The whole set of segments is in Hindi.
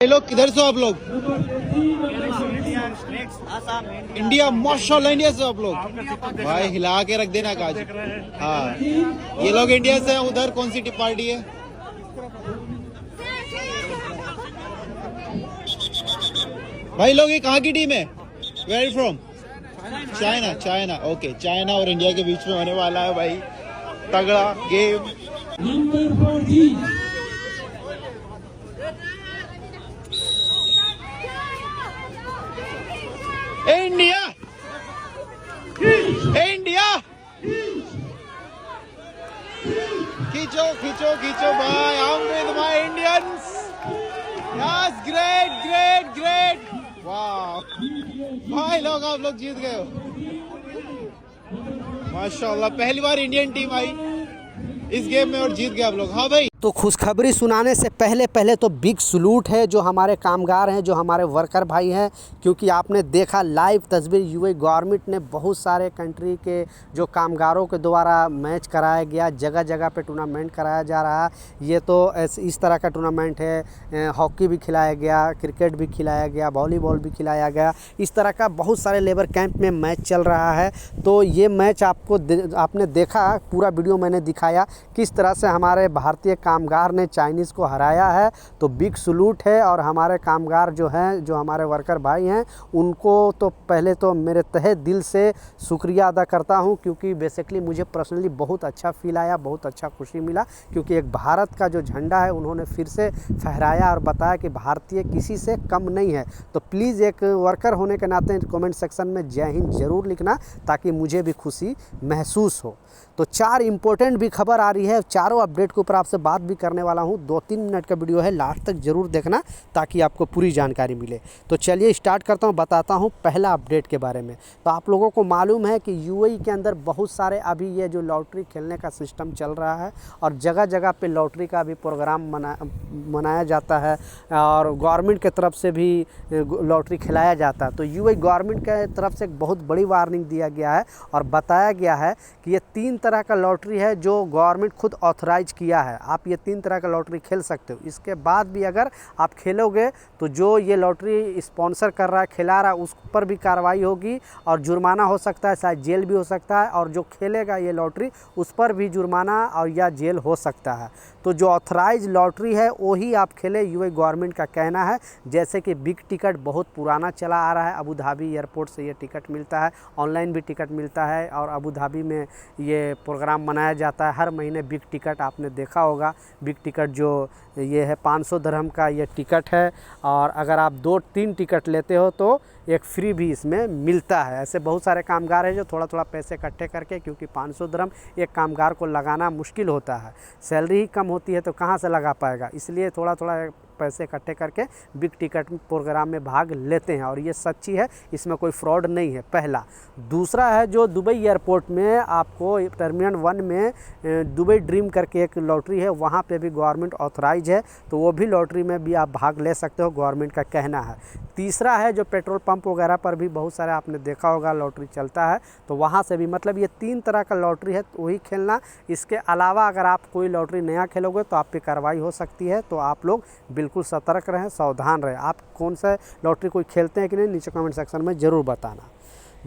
ये लोग किधर से हो आप लोग? इंडिया, माशाल्लाह इंडिया से आप लोग। भाई हिला के रख देना काज। हाँ, ये लोग इंडिया से हैं। उधर कौन सी पार्टी है? भाई लोग ये कहाँ की टीम है? Where are from? China. China, okay. China और इंडिया के बीच में होने वाला है भाई तगड़ा गेम। इंडिया, इंडिया, खींचो खींचो खींचो भाई। I'm with my Indians. Yes, great, great, great. वाह भाई लोग, आप लोग जीत गए हो माशाल्लाह। पहली बार इंडियन टीम आई इस गेम में और जीत गए आप लोग। हाँ भाई, तो खुशखबरी सुनाने से पहले तो बिग सलूट है जो हमारे कामगार हैं, जो हमारे वर्कर भाई हैं, क्योंकि आपने देखा लाइव तस्वीर। यूएई गवर्नमेंट ने बहुत सारे कंट्री के जो कामगारों के द्वारा मैच कराया गया, जगह जगह पे टूर्नामेंट कराया जा रहा है। ये तो इस तरह का टूर्नामेंट है। हॉकी भी खिलाया गया, क्रिकेट भी खिलाया गया, वॉलीबॉल भी खिलाया गया। इस तरह का बहुत सारे लेबर कैंप में मैच चल रहा है। तो ये मैच आपने देखा, पूरा वीडियो मैंने दिखाया किस तरह से हमारे भारतीय कामगार ने चाइनीज़ को हराया है। तो बिग सलूट है। और हमारे कामगार जो हैं, जो हमारे वर्कर भाई हैं, उनको तो पहले तो मेरे तहे दिल से शुक्रिया अदा करता हूं, क्योंकि बेसिकली मुझे पर्सनली बहुत अच्छा फील आया, बहुत अच्छा खुशी मिला, क्योंकि एक भारत का जो झंडा है उन्होंने फिर से फहराया और बताया कि भारतीय किसी से कम नहीं है। तो प्लीज़ एक वर्कर होने के नाते कमेंट सेक्शन में जय हिंद ज़रूर लिखना, ताकि मुझे भी खुशी महसूस हो। तो 4 इम्पोर्टेंट भी खबर आ रही है, चारों अपडेट के ऊपर आपसे बात भी करने वाला हूं। 2-3 मिनट का वीडियो है, लास्ट तक ज़रूर देखना ताकि आपको पूरी जानकारी मिले। तो चलिए स्टार्ट करता हूं, बताता हूं पहला अपडेट के बारे में। तो आप लोगों को मालूम है कि यूएई के अंदर बहुत सारे अभी ये जो लॉटरी खेलने का सिस्टम चल रहा है, और जगह जगह पे लॉटरी का भी प्रोग्राम मनाया जाता है, और गवर्नमेंट की तरफ से भी लॉटरी खिलाया जाता है। तो यूएई गवर्नमेंट के तरफ से एक बहुत बड़ी वार्निंग दिया गया है और बताया गया है कि ये 3 तरह का लॉटरी है जो गवर्नमेंट खुद ऑथराइज किया है। आप ये 3 तरह का लॉटरी खेल सकते हो। इसके बाद भी अगर आप खेलोगे तो जो ये लॉटरी स्पॉन्सर कर रहा है, खिला रहा है, उस पर भी कार्रवाई होगी और जुर्माना हो सकता है, शायद जेल भी हो सकता है। और जो खेलेगा ये लॉटरी, उस पर भी जुर्माना और या जेल हो सकता है। तो जो ऑथराइज लॉटरी है वही आप खेले, यूएई गवर्नमेंट का कहना है। जैसे कि बिग टिकट बहुत पुराना चला आ रहा है, अबू धाबी एयरपोर्ट से ये टिकट मिलता है, ऑनलाइन भी टिकट मिलता है, और अबू धाबी में ये प्रोग्राम मनाया जाता है हर महीने। बिग टिकट आपने देखा होगा, बिग टिकट जो ये है 500 दिरहम का ये टिकट है, और अगर आप 2-3 टिकट लेते हो तो एक फ्री भी इसमें मिलता है। ऐसे बहुत सारे कामगार हैं जो थोड़ा थोड़ा पैसे इकट्ठे करके, क्योंकि 500 दिरहम एक कामगार को लगाना मुश्किल होता है, सैलरी ही कम होती है तो कहाँ से लगा पाएगा, इसलिए थोड़ा थोड़ा पैसे इकट्ठे करके बिग टिकट प्रोग्राम में भाग लेते हैं। और ये सच्ची है, इसमें कोई फ्रॉड नहीं है, पहला। दूसरा है जो दुबई एयरपोर्ट में आपको टर्मिनल 1 में दुबई ड्रीम करके एक लॉटरी है, वहाँ पे भी गवर्नमेंट ऑथराइज है, तो वो भी लॉटरी में भी आप भाग ले सकते हो, गवर्नमेंट का कहना है। तीसरा है जो पेट्रोल पंप वगैरह पर भी बहुत सारे आपने देखा होगा लॉटरी चलता है, तो वहाँ से भी, मतलब ये 3 तरह का लॉटरी है, तो वही खेलना। इसके अलावा अगर आप कोई लॉटरी नया खेलोगे तो आप पे कार्रवाई हो सकती है। तो आप लोग बिल्कुल सतर्क रहें, सावधान रहें। आप कौन सा लॉटरी कोई खेलते हैं कि नहीं, नीचे कमेंट सेक्शन में ज़रूर बताना।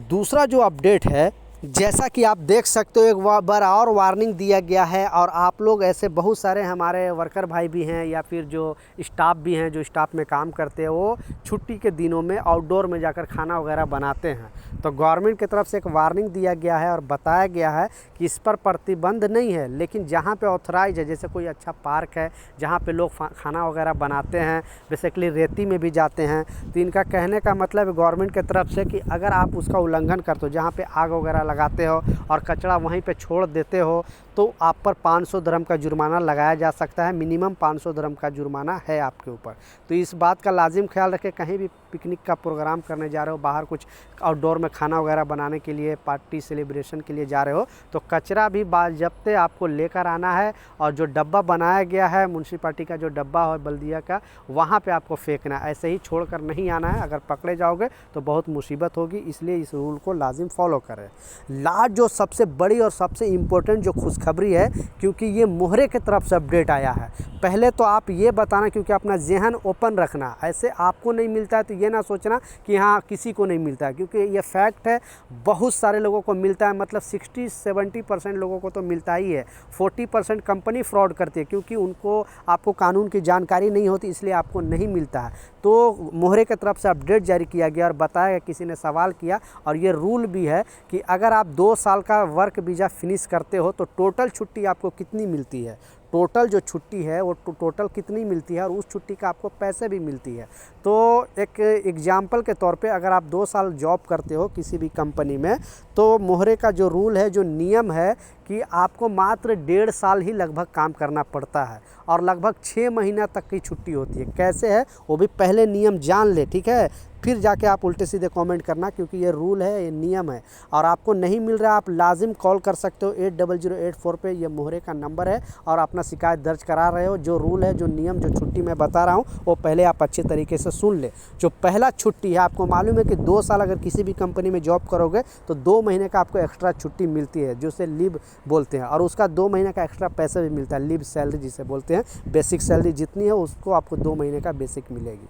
दूसरा जो अपडेट है, जैसा कि आप देख सकते हो, एक बार और वार्निंग दिया गया है, और आप लोग ऐसे बहुत सारे हमारे वर्कर भाई भी हैं या फिर जो स्टाफ भी हैं, जो स्टाफ में काम करते हैं, वो छुट्टी के दिनों में आउटडोर में जाकर खाना वगैरह बनाते हैं। तो गवर्नमेंट की तरफ से एक वार्निंग दिया गया है और बताया गया है कि इस पर प्रतिबंध नहीं है, लेकिन जहाँ पे ऑथराइज है, जैसे कोई अच्छा पार्क है जहाँ पे लोग खाना वगैरह बनाते हैं, बेसिकली रेती में भी जाते हैं, तो इनका कहने का मतलब गवर्नमेंट की तरफ से कि अगर आप उसका उल्लंघन करते हो, जहाँ पे आग वगैरह लगाते हो और कचरा वहीं पे छोड़ देते हो, तो आप पर 500 दिरहम का जुर्माना लगाया जा सकता है। मिनिमम 500 दिरहम का जुर्माना है आपके ऊपर। तो इस बात का लाजिम ख्याल रखें, कहीं भी पिकनिक का प्रोग्राम करने जा रहे हो, बाहर कुछ आउटडोर में खाना वगैरह बनाने के लिए, पार्टी सेलिब्रेशन के लिए जा रहे हो, तो कचरा भी बाज़ाब्ते आपको लेकर आना है, और जो डब्बा बनाया गया है म्यूनसिपालिटी का, जो डब्बा है बल्दिया का, वहाँ पे आपको फेंकना है, ऐसे ही छोड़कर नहीं आना है। अगर पकड़े जाओगे तो बहुत मुसीबत होगी, इसलिए इस रूल को लाजिम फॉलो करें। लास्ट जो सबसे बड़ी और सबसे इम्पोर्टेंट जो खुशखबरी है, क्योंकि ये मोहरे की तरफ से अपडेट आया है। पहले तो आप ये बताना, क्योंकि अपना ज़हन ओपन रखना, ऐसे आपको नहीं मिलता है तो ये ना सोचना कि हाँ किसी को नहीं मिलता है, क्योंकि ये फैक्ट है, बहुत सारे लोगों को मिलता है। मतलब 60-70% लोगों को तो मिलता ही है। 40% कंपनी फ्रॉड करती है, क्योंकि उनको आपको कानून की जानकारी नहीं होती, इसलिए आपको नहीं मिलता है। तो मोहरे की तरफ से अपडेट जारी किया गया और बताया गया, किसी ने सवाल किया और ये रूल भी है कि अगर आप 2 साल का वर्क वीज़ा फिनिश करते हो तो टोटल छुट्टी आपको कितनी मिलती है, टोटल जो छुट्टी है वो टोटल कितनी मिलती है और उस छुट्टी का आपको पैसे भी मिलती है। तो एक एग्जाम्पल के तौर पे अगर आप 2 साल जॉब करते हो किसी भी कंपनी में, तो मोहरे का जो रूल है, जो नियम है कि आपको मात्र 1.5 साल ही लगभग काम करना पड़ता है और लगभग 6 महीना तक की छुट्टी होती है। कैसे है वो भी पहले नियम जान ले, ठीक है, फिर जाके आप उल्टे सीधे कमेंट करना, क्योंकि ये रूल है, ये नियम है। और आपको नहीं मिल रहा, आप लाजिम कॉल कर सकते हो 800884 पे, ये मोहरे का नंबर है, और अपना शिकायत दर्ज करा रहे हो। जो रूल है, जो नियम, जो छुट्टी मैं बता रहा हूँ वो पहले आप अच्छे तरीके से सुन ले। जो पहला छुट्टी है, आपको मालूम है कि 2 साल अगर किसी भी कंपनी में जॉब करोगे तो 2 महीने का आपको एक्स्ट्रा छुट्टी मिलती है, जिसे लीव बोलते हैं, और उसका 2 महीने का एक्स्ट्रा पैसे भी मिलता है, लीव सैलरी जिसे बोलते हैं। बेसिक सैलरी जितनी है उसको आपको 2 महीने का बेसिक मिलेगी।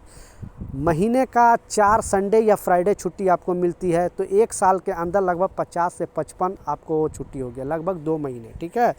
महीने का 4 संडे या फ्राइडे छुट्टी आपको मिलती है, तो 1 साल के अंदर लगभग 50 से 55 आपको छुट्टी हो गया, लगभग 2 महीने, ठीक है।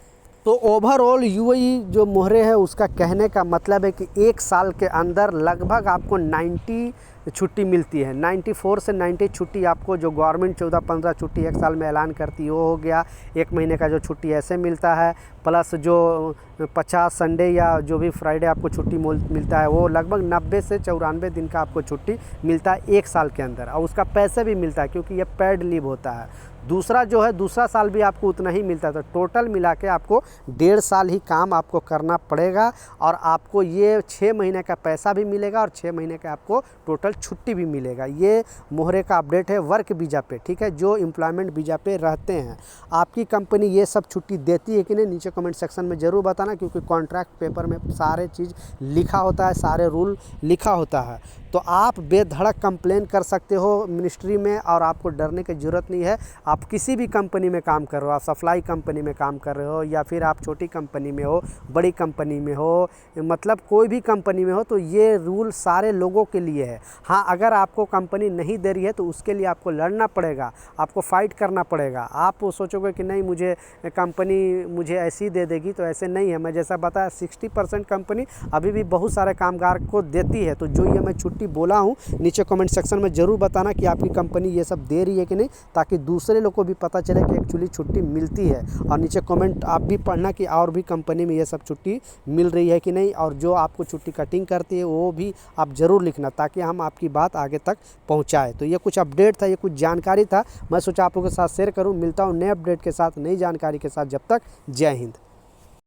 तो ओवरऑल यूएई जो मोहरे है उसका कहने का मतलब है कि 1 साल के अंदर लगभग आपको 90 छुट्टी मिलती है। 94 से 90 छुट्टी आपको, जो गवर्नमेंट 14-15 छुट्टी 1 साल में ऐलान करती है वो हो गया। 1 महीने का जो छुट्टी ऐसे मिलता है, प्लस जो 50 संडे या जो भी फ्राइडे आपको छुट्टी मिलता है, वो लगभग 90 से 94 दिन का आपको छुट्टी मिलता है 1 साल के अंदर, और उसका पैसे भी मिलता है क्योंकि ये पेड लीव होता है। दूसरा जो है, दूसरा साल भी आपको उतना ही मिलता है। तो टोटल मिला के आपको 1.5 साल ही काम आपको करना पड़ेगा, और आपको ये 6 महीने का पैसा भी मिलेगा और 6 महीने का आपको टोटल छुट्टी भी मिलेगा। ये मोहरे का अपडेट है वर्क वीज़ा पे, ठीक है, जो एम्प्लॉयमेंट वीज़ा पे रहते हैं। आपकी कंपनी ये सब छुट्टी देती है कि नहीं, नीचे कमेंट सेक्शन में ज़रूर बताना, क्योंकि कॉन्ट्रैक्ट पेपर में सारे चीज़ लिखा होता है, सारे रूल लिखा होता है। तो आप बेधड़क कंप्लेन कर सकते हो मिनिस्ट्री में, और आपको डरने की ज़रूरत नहीं है। आप किसी भी कंपनी में काम कर रहे हो, आप सप्लाई कंपनी में काम कर रहे हो, या फिर आप छोटी कंपनी में हो, बड़ी कंपनी में हो, मतलब कोई भी कंपनी में हो, तो ये रूल सारे लोगों के लिए है। हाँ, अगर आपको कंपनी नहीं दे रही है तो उसके लिए आपको लड़ना पड़ेगा, आपको फ़ाइट करना पड़ेगा। आप सोचोगे कि नहीं मुझे कंपनी मुझे ऐसी दे देगी, तो ऐसे नहीं है। मैं जैसा बताया 60% कंपनी अभी भी बहुत सारे कामगार को देती है। तो जो ये मैं छुट्टी बोला हूँ, नीचे कमेंट सेक्शन में ज़रूर बताना कि आपकी कंपनी ये सब दे रही है कि नहीं, ताकि दूसरे लोग को भी पता चले कि एक्चुअली छुट्टी मिलती है। और नीचे कमेंट आप भी पढ़ना कि और भी कंपनी में ये सब छुट्टी मिल रही है कि नहीं, और जो आपको छुट्टी कटिंग करती है वो भी आप ज़रूर लिखना, ताकि हम आपकी बात आगे तक पहुँचाएँ। तो ये कुछ अपडेट था, ये कुछ जानकारी था, मैं सोचा आप लोगों के साथ शेयर करूँ। मिलता हूँ नए अपडेट के साथ, नई जानकारी के साथ। जब तक जय हिंद।